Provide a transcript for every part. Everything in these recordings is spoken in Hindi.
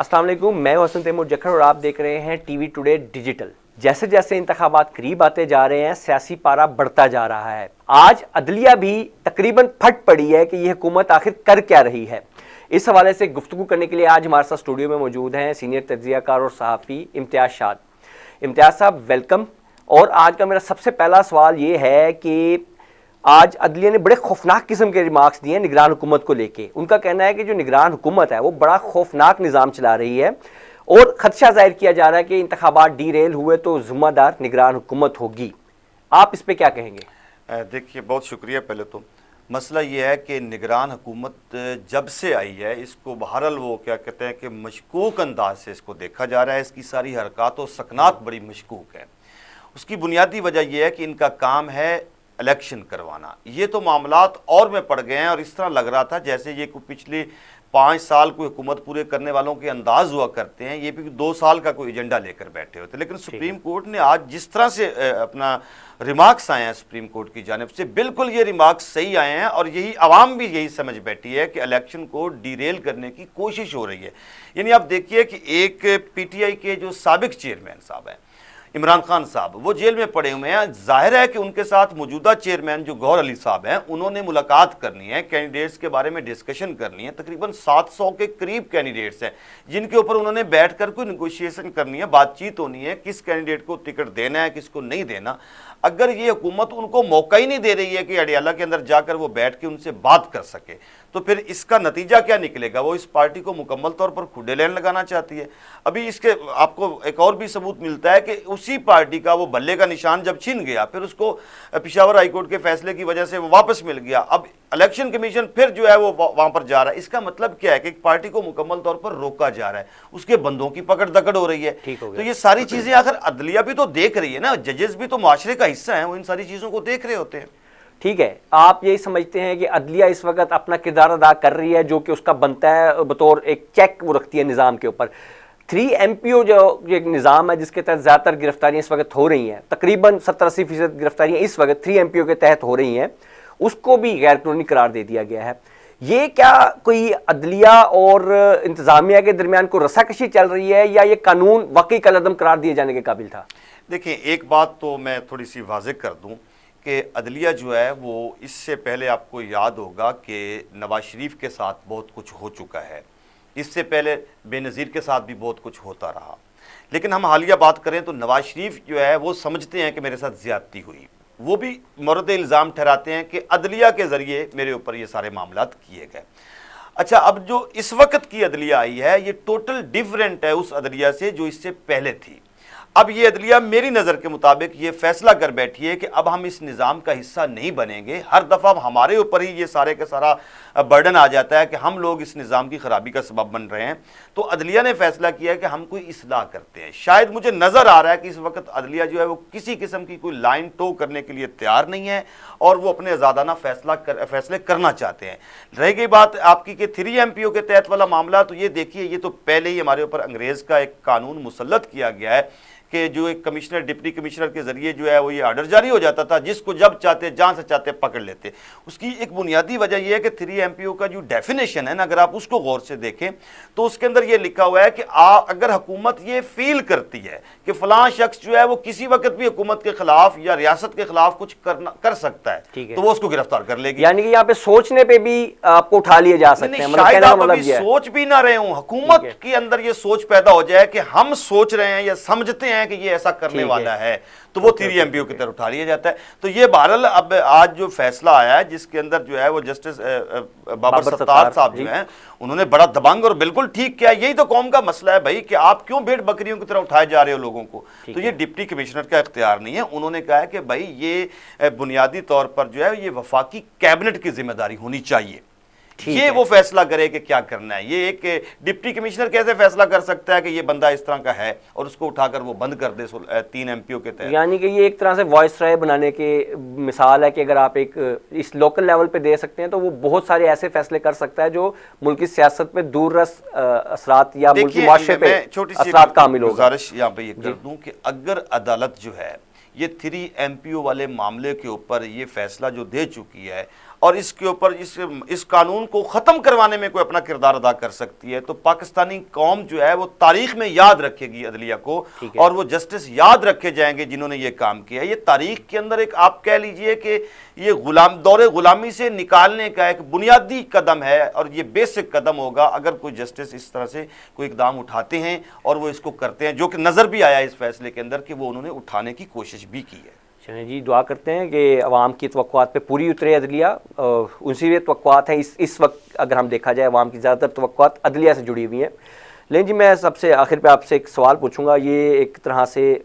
अस्सलाम वालेकुम, मैं हसन तैमूर जखर और आप देख रहे हैं टीवी टुडे डिजिटल। जैसे जैसे इंतखाबात करीब आते जा रहे हैं, सियासी पारा बढ़ता जा रहा है। आज अदलिया भी तकरीबन फट पड़ी है कि यह हुकूमत आखिर कर क्या रही है। इस हवाले से गुफ्तगू करने के लिए आज हमारे साथ स्टूडियो में मौजूद हैं सीनियर तज्जियाकार और सहाफ़ी इम्तियाज़ शाद। इम्तियाज़ साहब वेलकम। और आज का मेरा सबसे पहला सवाल ये है कि आज अदलिया ने बड़े खौफनाक किस्म के रिमार्क्स दिए हैं निगरान हुकूमत को लेके। उनका कहना है कि जो निगरान हुकूमत है वो बड़ा खौफनाक निज़ाम चला रही है और खदशा जाहिर किया जा रहा है कि इंतखाबात डीरेल हुए तो जिम्मेदार निगरान हुकूमत होगी। आप इस पर क्या कहेंगे? देखिए, बहुत शुक्रिया। पहले तो मसला ये है कि निगरान हुकूमत जब से आई है, इसको बहरहाल वो क्या कहते हैं कि मशकूक अंदाज से इसको देखा जा रहा है। इसकी सारी हरकत और सकनात बड़ी मशकूक है। उसकी बुनियादी वजह यह है कि इनका काम है इलेक्शन करवाना। ये तो मामलात और में पड़ गए हैं और इस तरह लग रहा था जैसे ये पिछले 5 साल कोई हुकूमत पूरे करने वालों के अंदाज हुआ करते हैं, ये भी 2 साल का कोई एजेंडा लेकर बैठे होते। लेकिन सुप्रीम कोर्ट ने आज जिस तरह से अपना रिमार्क्स आए हैं सुप्रीम कोर्ट की जानिब से, बिल्कुल ये रिमार्क्स सही आए हैं और यही आवाम भी यही समझ बैठी है कि इलेक्शन को डीरेल करने की कोशिश हो रही है। यानी आप देखिए कि एक PTI के जो साबिक चेयरमैन साहब हैं इमरान खान साहब, वो जेल में पड़े हुए हैं। जाहिर है कि उनके साथ मौजूदा चेयरमैन जो गौहर अली साहब हैं, उन्होंने मुलाकात करनी है, कैंडिडेट्स के बारे में डिस्कशन करनी है। तकरीबन 700 के करीब कैंडिडेट्स हैं जिनके ऊपर उन्होंने बैठकर कोई निगोशिएशन करनी है, बातचीत होनी है, किस कैंडिडेट को टिकट देना है, किसको नहीं देना। अगर ये हुकूमत उनको मौका ही नहीं दे रही है कि अडियाला के अंदर जाकर वो बैठ के उनसे बात कर सके, तो फिर इसका नतीजा क्या निकलेगा? वो इस पार्टी को मुकम्मल तौर पर खुडे लेन लगाना चाहती है। अभी इसके आपको एक और भी सबूत मिलता है कि उसी पार्टी का वो बल्ले का निशान जब छिन गया, फिर उसको पेशावर हाईकोर्ट के फैसले की वजह से वो वापस मिल गया। अब इलेक्शन कमीशन फिर जो है वो वहां पर जा रहा है। इसका मतलब क्या है कि एक पार्टी को मुकम्मल तौर पर रोका जा रहा है, उसके बंदों की पकड़ दकड़ हो रही है। तो ये सारी चीजें आखिर अदलिया भी तो देख रही है ना, जजेस भी तो माशरे का हिस्सा है, वो इन सारी चीजों को देख रहे होते हैं। ठीक है, आप यही समझते हैं कि अदलिया इस वक्त अपना किरदार अदा कर रही है जो कि उसका बनता है, बतौर एक चेक वो रखती है निज़ाम के ऊपर। 3 MPO जो एक निज़ाम है जिसके तहत ज़्यादातर गिरफ्तारियाँ इस वक्त हो रही हैं, तकरीबन 70-80% गिरफ्तारियाँ इस वक्त 3 MPO के तहत हो रही हैं, उसको भी गैर कानूनी करार दे दिया गया है। ये क्या कोई अदलिया और इंतज़ामिया के दरमियान को रस्साकशी चल रही है या ये कानून वाकई कलअदम करार दिए जाने के काबिल था? देखिए, एक बात तो मैं थोड़ी सी वाज़ेह कर दूं कि अदलिया जो है वो इससे पहले आपको याद होगा कि नवाज शरीफ के साथ बहुत कुछ हो चुका है, इससे पहले बेनज़ीर के साथ भी बहुत कुछ होता रहा। लेकिन हम हालिया बात करें तो नवाज शरीफ जो है वो समझते हैं कि मेरे साथ ज़्यादती हुई, वो भी मर्द इल्ज़ाम ठहराते हैं कि अदलिया के ज़रिए मेरे ऊपर ये सारे मामलात किए गए। अच्छा, अब जो इस वक्त की अदलिया आई है ये टोटल डिफरेंट है उस अदलिया से जो इससे पहले थी। अब ये अदलिया मेरी नज़र के मुताबिक ये फैसला कर बैठी है कि अब हम इस निज़ाम का हिस्सा नहीं बनेंगे। हर दफ़ा हमारे ऊपर ही ये सारे का सारा बर्डन आ जाता है कि हम लोग इस निज़ाम की ख़राबी का सबब बन रहे हैं। तो अदलिया ने फैसला किया कि हम कोई इस्लाह करते हैं। शायद मुझे नज़र आ रहा है कि इस वक्त अदलिया जो है वो किसी किस्म की कोई लाइन टो करने के लिए तैयार नहीं है और वो अपने आज़ादाना फैसले करना चाहते हैं। रह गई बात आपकी कि 3 MPO के तहत वाला मामला, तो ये देखिए, ये तो पहले ही हमारे ऊपर अंग्रेज़ का एक कानून मुसल्लत किया गया है कि जो एक कमिश्नर डिप्टी कमिश्नर के जरिए जो है वो ये आर्डर जारी हो जाता था, जिसको जब चाहते जहां से चाहते पकड़ लेते। उसकी एक बुनियादी वजह यह है कि 3 MPO का जो डेफिनेशन है ना, अगर आप उसको गौर से देखें तो उसके अंदर ये लिखा हुआ है कि अगर हुकूमत ये फील करती है कि फलां शख्स जो है वो किसी वक्त भी हुकूमत के खिलाफ या रियासत के खिलाफ कुछ कर सकता है, तो वो उसको गिरफ्तार कर लेगी। यानी कि यहाँ पे सोचने पे भी आपको उठा लिए जा सकते हैं। शायद आप अभी सोच भी ना रहे हो, हुकूमत के अंदर ये सोच पैदा हो जाए कि हम सोच रहे हैं या समझते हैं कि ये ऐसा करने वाला है, तो वो 3 MPO की तरफ उठा लिया जाता है। तो ये बहरहाल अब आज जो फैसला आया है जिसके अंदर जो है वो जस्टिस बाबर सत्तार साहब जो हैं, उन्होंने बड़ा दबंग और बिल्कुल ठीक किया। यही तो कौम का मसला है भाई कि आप क्यों भेड़ बकरियों की तरह उठाए जा रहे हो लोगों को। तो ये डिप्टी कमिश्नर का इख्तियार नहीं है। उन्होंने कहा है कि भाई ये बुनियादी तौर पर जो है ये वफाकी कैबिनेट की जिम्मेदारी होनी चाहिए, ये वो फैसला करे कि क्या करना है। ये एक डिप्टी कमिश्नर कैसे फैसला कर सकता है कि ये बंदा इस तरह का है और उसको उठाकर वो बंद कर दे 3 MPO के तहत। यानी कि ये एक तरह से वॉइस राय बनाने की मिसाल है कि अगर आप एक इस लोकल लेवल पे दे सकते हैं तो वो बहुत सारे ऐसे फैसले कर सकता है जो मुल्क की सियासत में दूररस असरात या मुल्क की माशरे पे असरात कामिल होगा। गुजारिश यहाँ पे ये कर दूं कि अगर अदालत जो है ये 3 MPO वाले मामले के ऊपर ये फैसला जो दे चुकी है, और इसके ऊपर इस कानून को ख़त्म करवाने में कोई अपना किरदार अदा कर सकती है, तो पाकिस्तानी कौम जो है वो तारीख में याद रखेगी अदलिया को, और वो जस्टिस याद रखे जाएंगे जिन्होंने ये काम किया। ये तारीख के अंदर एक, आप कह लीजिए कि ये दौरे गुलामी से निकालने का एक बुनियादी कदम है, और ये बेसिक कदम होगा अगर कोई जस्टिस इस तरह से कोई इकदाम उठाते हैं और वो इसको करते हैं, जो कि नज़र भी आया इस फैसले के अंदर कि वो उन्होंने उठाने की कोशिश भी की है। चलिए जी, दुआ करते हैं कि अवाम की तवक्कुआत पे पूरी उतरे अदलिया। उनसी भी तवक्कुआत हैं इस वक्त, अगर हम देखा जाए अवाम की ज़्यादातर तवक्कुआत अदलिया से जुड़ी हुई हैं। लेकिन जी मैं सबसे आखिर पे आपसे एक सवाल पूछूंगा, ये एक तरह से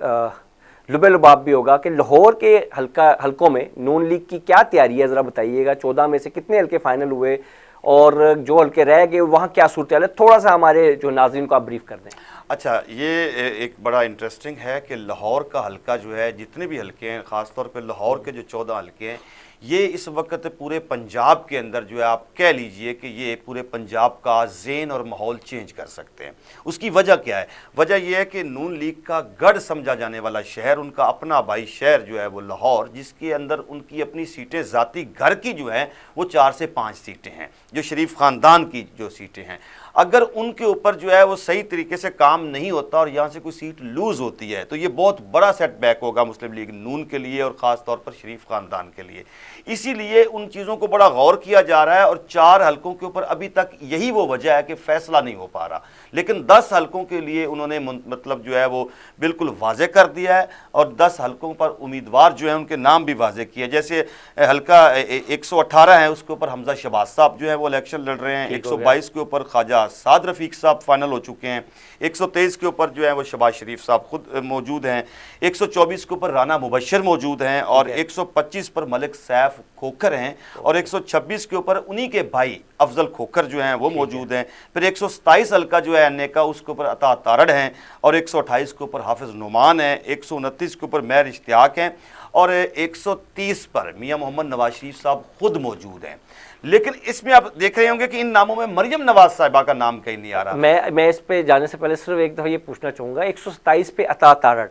लुबे लुबाब भी होगा कि लाहौर के हलकों में नून लीग की क्या तैयारी है, ज़रा बताइएगा। 14 में से कितने हल्के फाइनल हुए और जो हल्के रह गए वहाँ क्या सूरत है, थोड़ा सा हमारे जो नाज़रीन को आप ब्रीफ कर दें। अच्छा, ये एक बड़ा इंटरेस्टिंग है कि लाहौर का हल्का जो है, जितने भी हल्के हैं, ख़ासतौर पे लाहौर के जो 14 हल्के हैं, ये इस वक्त पूरे पंजाब के अंदर जो है, आप कह लीजिए कि ये पूरे पंजाब का ज़ेन और माहौल चेंज कर सकते हैं। उसकी वजह क्या है? वजह यह है कि नून लीग का गढ़ समझा जाने वाला शहर, उनका अपना भाई शहर जो है वो लाहौर, जिसके अंदर उनकी अपनी सीटें ज़ाती घर की जो हैं वो 4 से 5 सीटें हैं, जो शरीफ ख़ानदान की जो सीटें हैं। अगर उनके ऊपर जो है वो सही तरीके से काम नहीं होता और यहाँ से कोई सीट लूज़ होती है, तो ये बहुत बड़ा सेटबैक होगा मुस्लिम लीग नून के लिए और ख़ास तौर पर शरीफ ख़ानदान के लिए। इसीलिए उन चीज़ों को बड़ा गौर किया जा रहा है, और 4 हलकों के ऊपर अभी तक यही वो वजह है कि फ़ैसला नहीं हो पा रहा। लेकिन 10 हलकों के लिए उन्होंने मतलब जो है वो बिल्कुल वाज़े कर दिया है, और 10 हलकों पर उम्मीदवार जो है उनके नाम भी वाज़े किए। जैसे हलका 118 है, उसके ऊपर हमजा शहबाज साहब जो है वो इलेक्शन लड़ रहे हैं। 122 के ऊपर ख्वाजा साद रफ़ीक साहब फाइनल हो चुके हैं। 123 के ऊपर जो है वो शहबाज शरीफ साहब खुद मौजूद हैं। 124 के ऊपर राना मुबशर मौजूद हैं, और 125 पर मलिक सैफ खोखर हैं, और 126 के ऊपर उन्हीं के भाई अफजल खोखर जो हैं वो मौजूद हैं। फिर 127 हल्का जो है अन्य का, उसके ऊपर अता तारड़ हैं, और 128 के ऊपर हाफिज़ नुमान हैं, 129 के ऊपर महर इश्तियाक हैं, और 130 पर मियाँ मोहम्मद नवाज शरीफ साहब खुद मौजूद हैं। लेकिन इसमें आप देख रहे होंगे कि इन नामों में मरियम नवाज साहिबा का नाम कहीं नहीं आ रहा। मैं इस पे जाने से पहले सिर्फ एक दफ़ा ये पूछना चाहूँगा, 127 पे अता तारड़,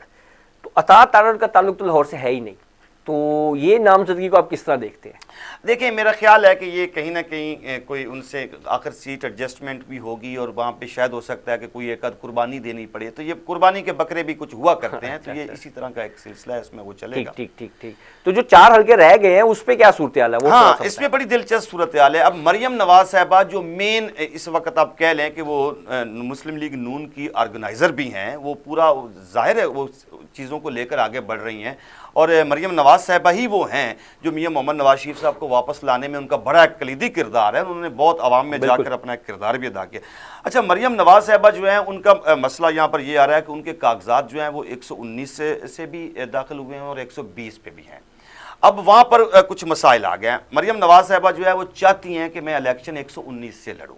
तो अता तारड़ का ताल्लुक तो लाहौर से है ही नहीं, तो ये नामजदगी को आप किस तरह देखते हैं? देखिए, मेरा ख्याल है कि ये कहीं ना कहीं कोई उनसे आखिर सीट एडजस्टमेंट भी होगी, और वहाँ पे शायद हो सकता है कि कोई एक आध कुर्बानी देनी पड़े, तो ये कुर्बानी के बकरे भी कुछ हुआ करते हैं। तो ये इसी तरह का एक सिलसिला है, इसमें वो चलेगा। ठीक। तो जो 4 हल्के रह गए हैं उस पर क्या सूरत हाल है? वो हाँ, इसमें बड़ी दिलचस्प सूरत हाल है। अब मरियम नवाज साहिबा जो मेन इस वक्त आप कह लें कि वो मुस्लिम लीग नून की ऑर्गेनाइज़र भी हैं, वो पूरा जाहिर है वो चीज़ों को लेकर आगे बढ़ रही हैं, और मरियम नवाज साहिबा ही वो हैं जो मियाँ मोहम्मद नवाज शरीफ साहब को वापस लाने में उनका बड़ा एक कलीदी किरदार है। उन्होंने बहुत आवाम में जाकर अपना एक किरदार भी अदा किया। अच्छा, मरियम नवाज साहिबा जो है, उनका मसला यहाँ पर ये आ रहा है कि उनके कागजात जो हैं वो 119 से भी दाखिल हुए हैं और 120 पे भी हैं। अब वहाँ पर कुछ मसाइल आ गए हैं। मरियम नवाज साहिबा जो है वो चाहती हैं कि मैं इलेक्शन 119 से लड़ूँ।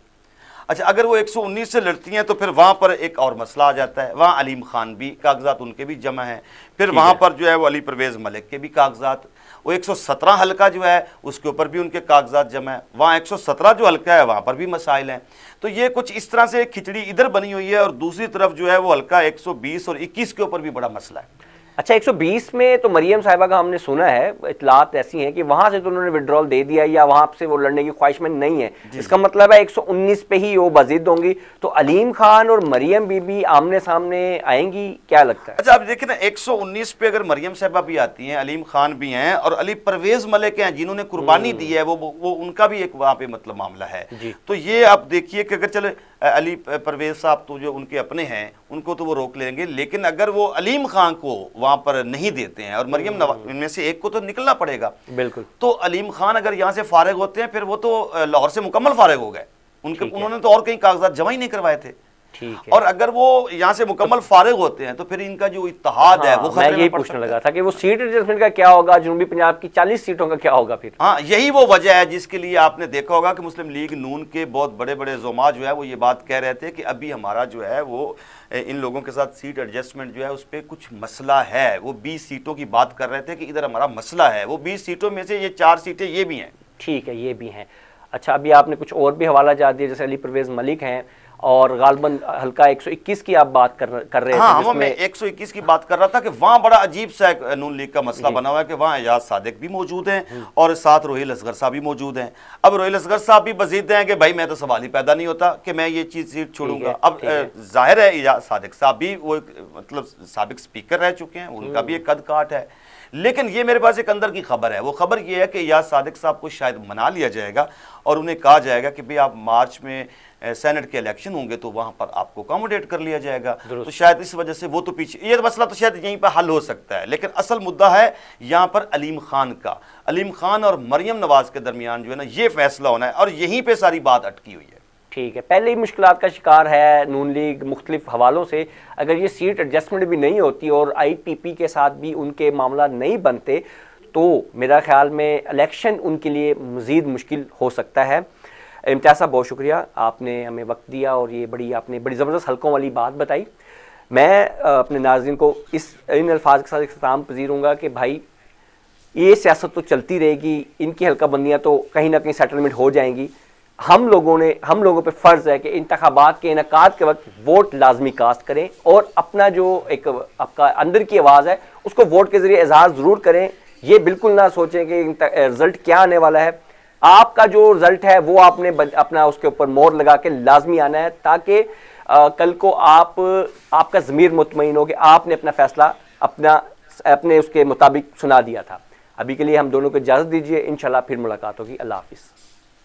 अच्छा, अगर वो 119 से लड़ती हैं तो फिर वहाँ पर एक और मसला आ जाता है। वहाँ अलीम खान भी कागजात उनके भी जमा हैं, फिर वहाँ पर जो है वो अली परवेज़ मलिक के भी कागजात, वो 117 हल्का जो है उसके ऊपर भी उनके कागजात जमा है। वहाँ 117 जो हल्का है वहाँ पर भी मसाइल हैं। तो ये कुछ इस तरह से खिचड़ी इधर बनी हुई है, और दूसरी तरफ जो है वो हल्का 120 और 21 के ऊपर भी बड़ा मसला है। अच्छा, 120 में तो मरियम साहिबा का हमने सुना है, इतलात ऐसी हैं कि वहां से तो उन्होंने विड्रॉल दे दिया, या वहां से वो लड़ने की ख्वाहिश में नहीं है। इसका मतलब है 119 पे ही वो बाजिद होंगी। तो अलीम खान और मरियम बीबी आमने सामने आएंगी, क्या लगता है? अच्छा, आप देखिए ना, 119 पे अगर मरियम साहिबा भी आती हैं, अलीम खान भी हैं, और अली परवेज़ मलिक हैं जिन्होंने कुर्बानी दी है, वो उनका भी एक वहाँ पे मतलब मामला है। तो ये आप देखिए कि अगर चले अली परवेज़ साहब तो जो उनके अपने हैं उनको तो वो रोक लेंगे, लेकिन अगर वो अलीम खान को वहाँ पर नहीं देते हैं, और मरियम नवाज, इनमें से एक को तो निकलना पड़ेगा। बिल्कुल। तो अलीम खान अगर यहाँ से फारिग होते हैं, फिर वो तो लाहौर से मुकम्मल फारिग हो गए। उन्होंने तो और कहीं कागजात जमा ही नहीं करवाए थे। और अगर वो यहाँ से मुकम्मल फारिग होते हैं तो फिर इनका जो इत्तेहाद है वो मैं यही पूछने लगा था कि वो सीट एडजस्टमेंट का क्या होगा, जनूबी पंजाब की 40 सीटों का क्या होगा फिर? हाँ, यही वो वजह है जिसके लिए आपने देखा होगा कि मुस्लिम लीग नून के बहुत बड़े बड़े ज़ुमा जो है वो ये बात कह रहे थे कि अभी हमारा जो है वो इन लोगों के साथ सीट एडजस्टमेंट जो है उस पर कुछ मसला है। वो 20 सीटों की बात कर रहे थे कि इधर हमारा मसला है। वो 20 सीटों में से ये 4 सीटें ये भी हैं। ठीक है, ये भी हैं। अच्छा, अभी आपने कुछ और भी हवाला जा दिए, जैसे अली परवेज़ मलिक हैं, और गालबन हल्का 121 की आप बात कर रहे थे, हाँ, जिसमें मैं 121 की बात कर रहा था कि वहाँ बड़ा अजीब सा एक नून लीग का मसला बना हुआ है कि वहाँ एजाज सादिक भी मौजूद हैं और साथ रोहिल असगर साहब भी मौजूद हैं। अब रोहिल असगर साहब भी बजीद हैं कि भाई मैं तो सवाल ही पैदा नहीं होता कि मैं ये चीज़ सीट छोड़ूंगा। अब जाहिर है एजाज सादिक साहब भी वो मतलब साबिक स्पीकर रह चुके हैं, उनका भी एक कद काट है। लेकिन ये मेरे पास एक अंदर की खबर है, वो खबर ये है कि एजाज सादिक साहब को शायद मना लिया जाएगा और उन्हें कहा जाएगा कि भाई आप मार्च में सेनेट के इलेक्शन होंगे तो वहां पर आपको अकोमोडेट कर लिया जाएगा। तो शायद इस वजह से वो तो पीछे, ये मसला तो शायद यहीं पर हल हो सकता है। लेकिन असल मुद्दा है यहाँ पर अलीम खान का, अलीम खान और मरियम नवाज के दरमियान जो है ना ये फैसला होना है और यहीं पर सारी बात अटकी हुई है। ठीक है, पहले ही मुश्किलात का शिकार है नून लीग मुख्तलिफ हवालों से। अगर ये सीट एडजस्टमेंट भी नहीं होती और IPP के साथ भी उनके मामला नहीं बनते तो मेरा ख्याल में इलेक्शन उनके लिए मज़ीद मुश्किल हो सकता है। इम्तियाज़ साहब, बहुत शुक्रिया, आपने हमें वक्त दिया और ये आपने बड़ी ज़बरदस्त हल्कों वाली बात बताई। मैं अपने नाज़रीन को इन अल्फाज के साथ इख्तिताम पजीरूँगा कि भाई ये सियासत तो चलती रहेगी, इनकी हल्का बंदियाँ तो कहीं ना कहीं सेटलमेंट हो जाएंगी। हम लोगों पे फ़र्ज़ है कि इंतखाबात के इनेकाद के वक्त वोट लाजमी कास्ट करें और अपना जो एक आपका अंदर की आवाज़ है उसको वोट के ज़रिए इजहार ज़रूर करें। ये बिल्कुल ना सोचें कि रिज़ल्ट क्या आने वाला है। आपका जो रिज़ल्ट है वो आपने अपना उसके ऊपर मोहर लगा के लाजमी आना है, ताकि कल को आपका ज़मीर मुतमईन हो कि आपने अपना फ़ैसला अपने उसके मुताबिक सुना दिया था। अभी के लिए हम दोनों को इजाज़त दीजिए, इंशाल्लाह फिर मुलाकात होगी। अल्लाह हाफ़िज़।